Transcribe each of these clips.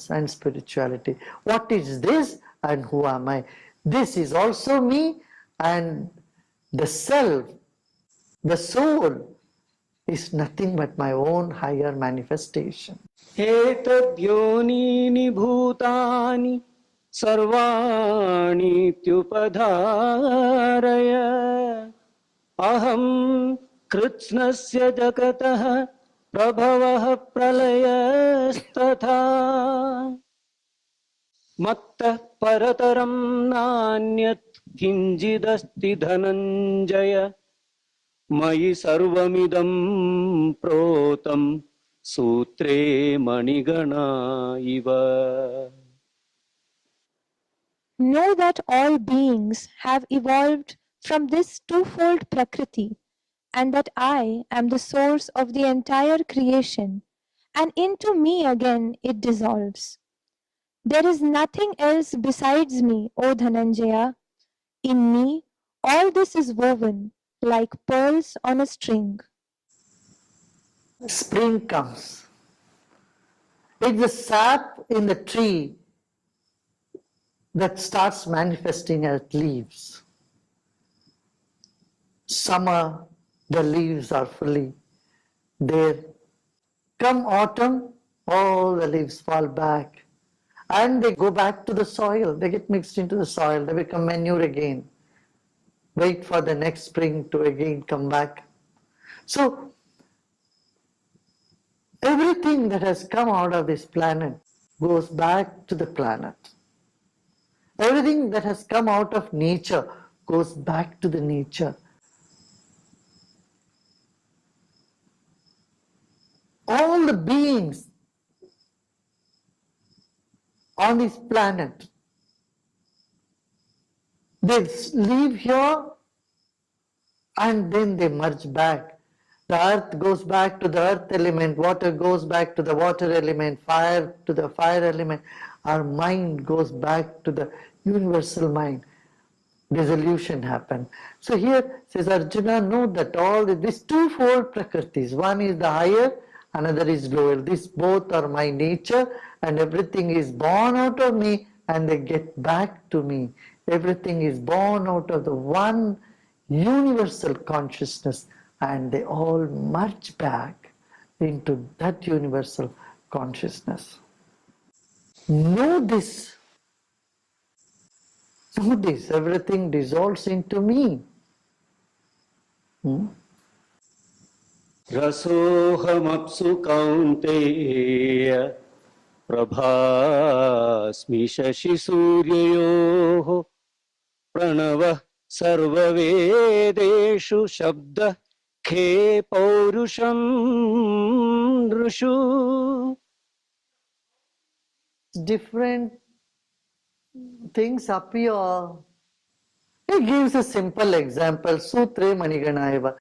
and spirituality. What is this and who am I? This is also me, and the self, the soul, is nothing but my own higher manifestation. एतद्योनीनि भूतानि सर्वाणीत्युपधारय अहं कृत्स्नस्य जगतः प्रभवः प्रलयस्तथा मत्तः परतरं नान्यत् किञ्चिदस्ति धनञ्जय मयि सर्वमिदं प्रोतं सूत्रे मणिगणा इव. Know that all beings have evolved from this twofold Prakriti, and that I am the source of the entire creation, and into me again it dissolves. There is nothing else besides me, O Dhananjaya. In me, all this is woven like pearls on a string. Spring comes. It's the sap in the tree that starts manifesting as leaves. Summer, the leaves are fully there. Come autumn, all the leaves fall back and they go back to the soil. They get mixed into the soil. They become manure again. Wait for the next spring to again come back. So, everything that has come out of this planet goes back to the planet. Everything that has come out of nature goes back to the nature. All the beings on this planet, they live here and then they merge back. The earth goes back to the earth element, water goes back to the water element, fire to the fire element. Our mind goes back to the universal mind. Dissolution happened. So here says Arjuna, know that all these twofold prakritis, one is the higher, another is lower. These both are my nature, and everything is born out of me and they get back to me. Everything is born out of the one universal consciousness and they all merge back into that universal consciousness. Know this. Know this. Everything dissolves into me. रसोऽहमप्सु कौन्तेय प्रभास्मि शशिसूर्ययोः प्रणवः सर्ववेदेषु शब्दः खे पौरुषं नृषु. Different things appear. He gives a simple example. Sutre Maniganaiva.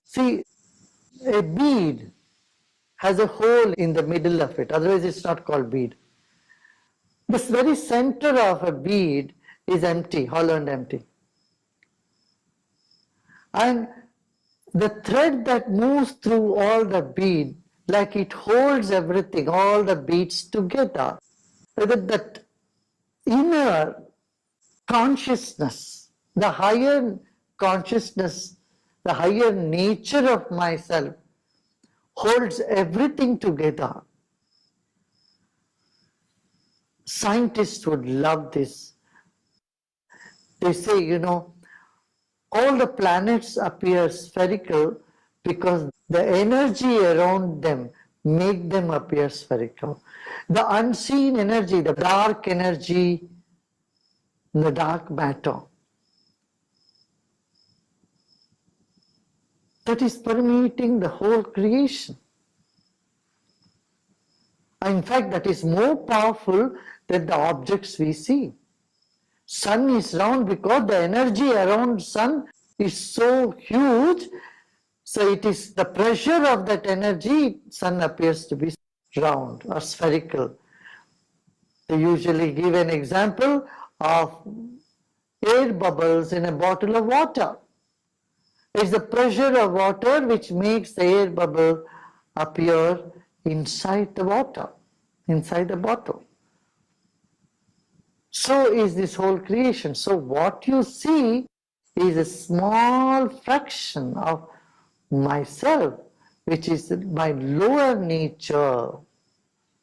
See, a bead has a hole in the middle of it, otherwise it's not called bead. The very center of a bead is empty, hollow and empty. And the thread that moves through all the bead, like it holds everything, all the beads together. That inner consciousness, the higher consciousness, the higher nature of myself holds everything together. Scientists would love this. They say, all the planets appear spherical because the energy around them make them appear spherical. The unseen energy, the dark energy, the dark matter, that is permeating the whole creation. In fact, that is more powerful than the objects we see. Sun is round because the energy around sun is so huge, so it is the pressure of that energy, sun appears to be round or spherical. They usually give an example of air bubbles in a bottle of water. It's the pressure of water which makes the air bubble appear inside the water, inside the bottle. So is this whole creation. So what you see is a small fraction of myself, which is my lower nature,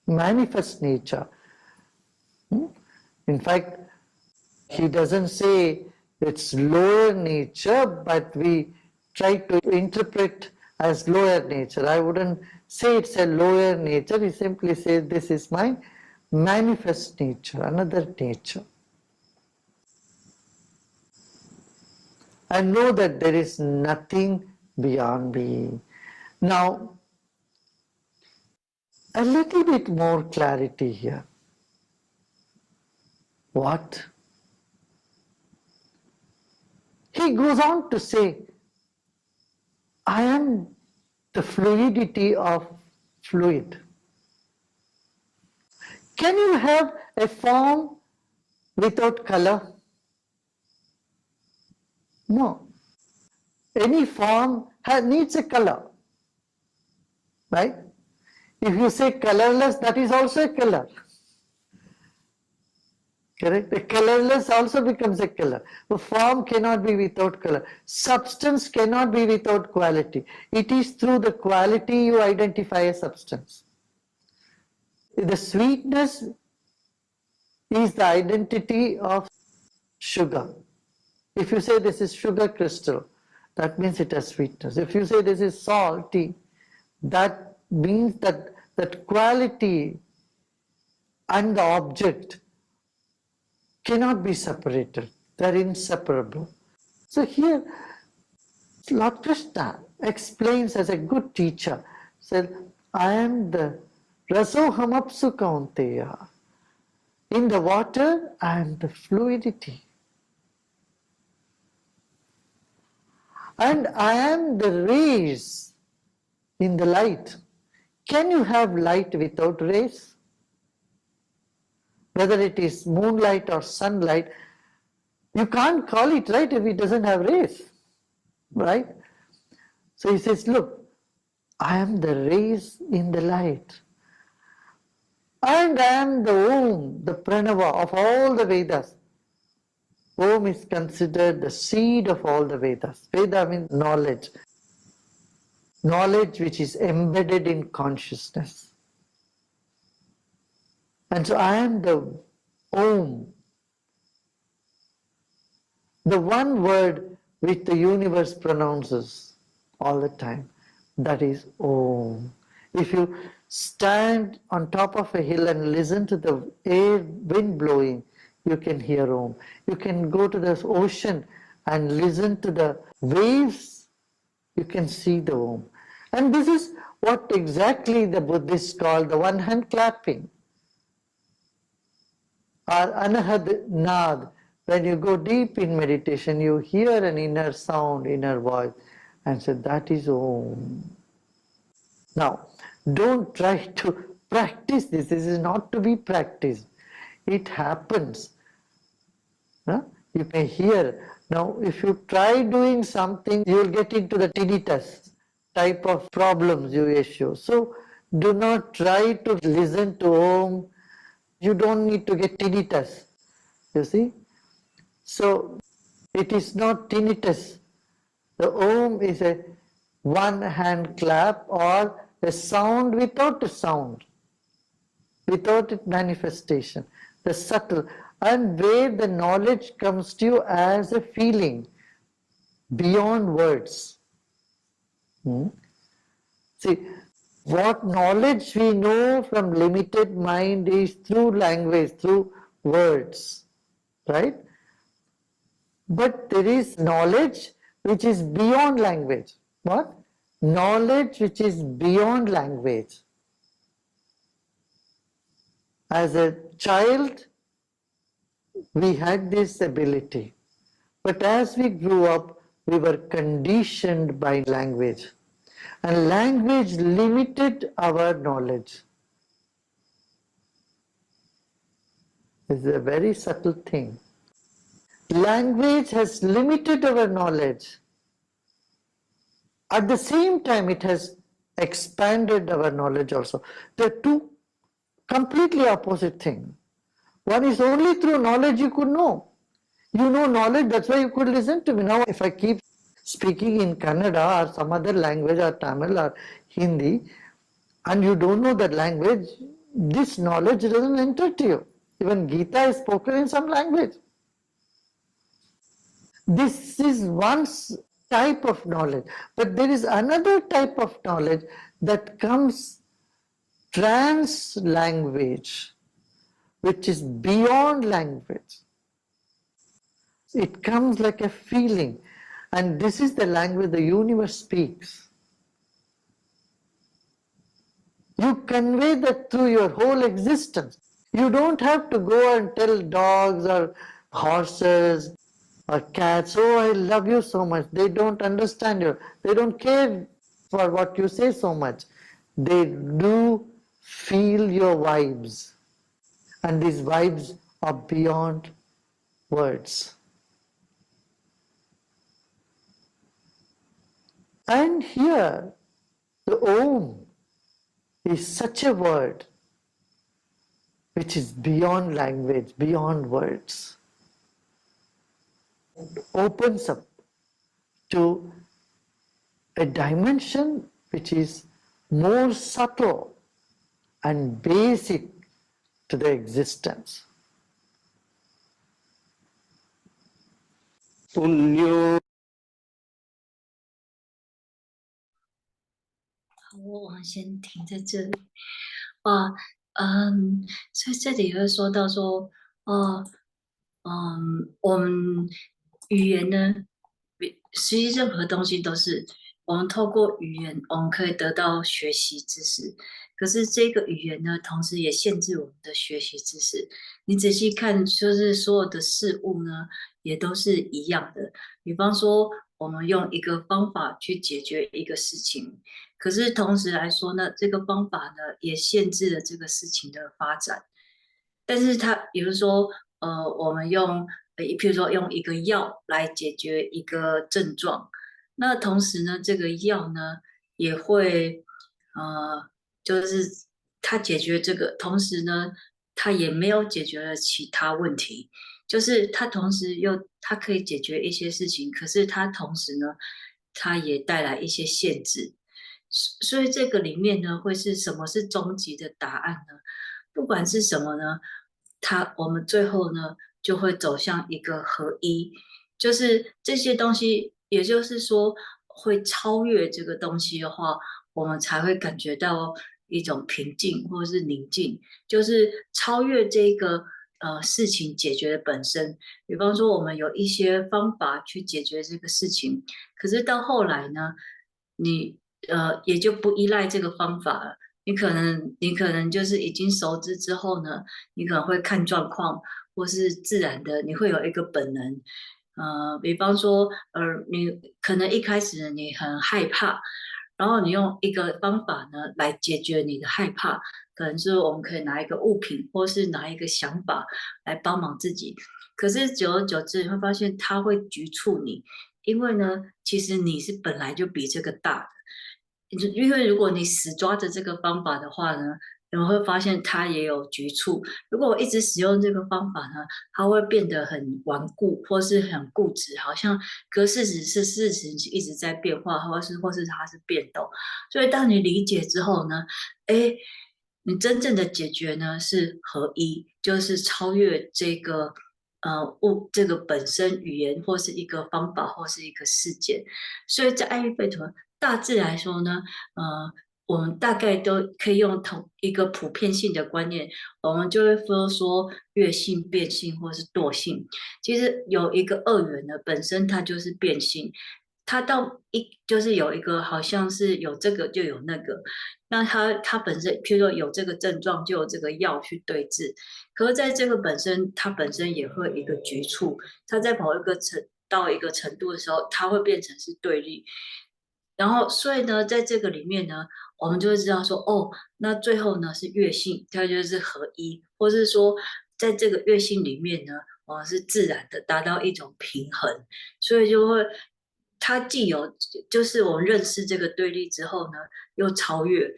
manifest nature. In fact, he doesn't say it's lower nature, but we try to interpret as lower nature. I wouldn't say it's a lower nature. He simply says this is my manifest nature, another nature. And know that there is nothing beyond me. Now, a little bit more clarity here. What? He goes on to say, I am the fluidity of fluid. Can you have a form without color? No. Any form needs a color, right? If you say colorless, that is also a color. Correct? A colorless also becomes a color. A form cannot be without color. Substance cannot be without quality. It is through the quality you identify a substance. The sweetness is the identity of sugar. If you say this is sugar crystal, that means it has sweetness. If you say this is salty, that means that quality and the object cannot be separated. They're inseparable. So here, Lord Krishna explains as a good teacher, said, I am the Rasohamapsu Kaunteya. In the water, I am the fluidity. And I am the rays in the light. Can you have light without rays? Whether it is moonlight or sunlight, you can't call it light if it doesn't have rays, right? So he says, look, I am the rays in the light. And I am the Om, the Pranava of all the Vedas. Om is considered the seed of all the Vedas. Veda means knowledge. Knowledge which is embedded in consciousness. And so I am the Om. The one word which the universe pronounces all the time. That is Om. If you stand on top of a hill and listen to the air, wind blowing, you can hear Om. You can go to the ocean and listen to the waves, you can see the Om. And this is what exactly the Buddhists call the one hand clapping, or Anahad Nad. When you go deep in meditation, you hear an inner sound, inner voice, and say, that is Om. Now, don't try to practice this. This is not to be practiced. It happens. You may hear. Now, if you try doing something, you will get into the tinnitus type of problems you issue. So, do not try to listen to Om. You don't need to get tinnitus. You see? So, it is not tinnitus. The Om is a one hand clap or a sound without a sound, without its manifestation, the subtle, and where the knowledge comes to you as a feeling beyond words. See, what knowledge we know from limited mind is through language, through words, right? But there is knowledge which is beyond language. What? Knowledge which is beyond language. As a child, we had this ability. But as we grew up, we were conditioned by language. And language limited our knowledge. It's a very subtle thing. Language has limited our knowledge. At the same time, it has expanded our knowledge also. They're two completely opposite things. One is only through knowledge you could know. You know knowledge, that's why you could listen to me. Now if I keep speaking in Kannada or some other language or Tamil or Hindi, and you don't know that language, this knowledge doesn't enter to you. Even Gita is spoken in some language. This is one type of knowledge, but there is another type of knowledge that comes trans language, which is beyond language. It comes like a feeling, and this is the language the universe speaks. You convey that through your whole existence. You don't have to go and tell dogs or horses or cats, oh, I love you so much. They don't understand you. They don't care for what you say so much. They do feel your vibes. And these vibes are beyond words. And here, the Om is such a word which is beyond language, beyond words. It opens up to a dimension which is more subtle and basic to the existence. Punyo 好，我们先停在这里。所以这里会说到说，我们语言呢，实际任何东西都是我们透过语言，我们可以得到学习知识。可是这个语言呢，同时也限制我们的学习知识。你仔细看，就是所有的事物呢，也都是一样的。比方说，我们用一个方法去解决一个事情，可是同时来说呢，这个方法呢，也限制了这个事情的发展。但是它，比如说，我们用，譬如说用一个药来解决一个症状，那同时呢，这个药呢也会，就是它解决这个，同时呢，它也没有解决了其他问题，就是它同时它可以解决一些事情，可是它同时呢，它也带来一些限制。所以这个里面呢，会是什么是终极的答案呢？不管是什么呢，我们最后呢就会走向一个合一，就是这些东西，也就是说会超越这个东西的话，我们才会感觉到一种平静或者是宁静，就是超越这个事情解决的本身。比方说，我们有一些方法去解决这个事情，可是到后来呢，你也就不依赖这个方法了。你可能就是已经熟知之后呢，你可能会看状况，或是自然的，你会有一个本能。比方说，你可能一开始你很害怕，然后你用一个方法呢来解决你的害怕，可能是我们可以拿一个物品，或是拿一个想法来帮忙自己。可是久而久之，你会发现它会局促你，因为呢，其实你是本来就比这个大的。因为如果你死抓着这个方法的话呢，你们会发现它也有局促。如果我一直使用这个方法呢，它会变得很顽固，或是很固执，好像事情一直在变化，或是它是变动。所以当你理解之后呢，你真正的解决呢是合一，就是超越这个这个本身语言或是一个方法或是一个事件。所以在阿育吠陀大致来说呢，我们大概都可以用同一个普遍性的观念，我们就会说越性、变性或是惰性。其实有一个二元的本身它就是变性，它就是有一个好像是有这个就有那个，那它本身譬如说有这个症状就有这个药去对治，可是在这个它本身也会有一个局促，它在到一个程度的时候，它会变成是对立。然后，所以呢，在这个里面呢，我们就会知道说，那最后呢是乐性，它就是合一，或是说，在这个乐性里面呢，我们是自然的达到一种平衡，所以就会，它既有，就是我们认识这个对立之后呢，又超越，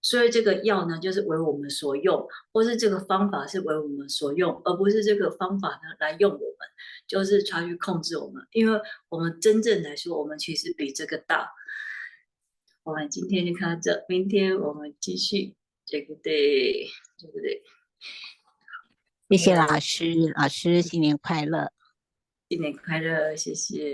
所以这个药呢，就是为我们所用，或是这个方法是为我们所用，而不是这个方法呢来用我们，就是去控制我们。因为我们真正来说，我们其实比这个大。我们今天就看到这，明天我们继续，对不对？对不对？谢谢老师，老师新年快乐！新年快乐，谢谢。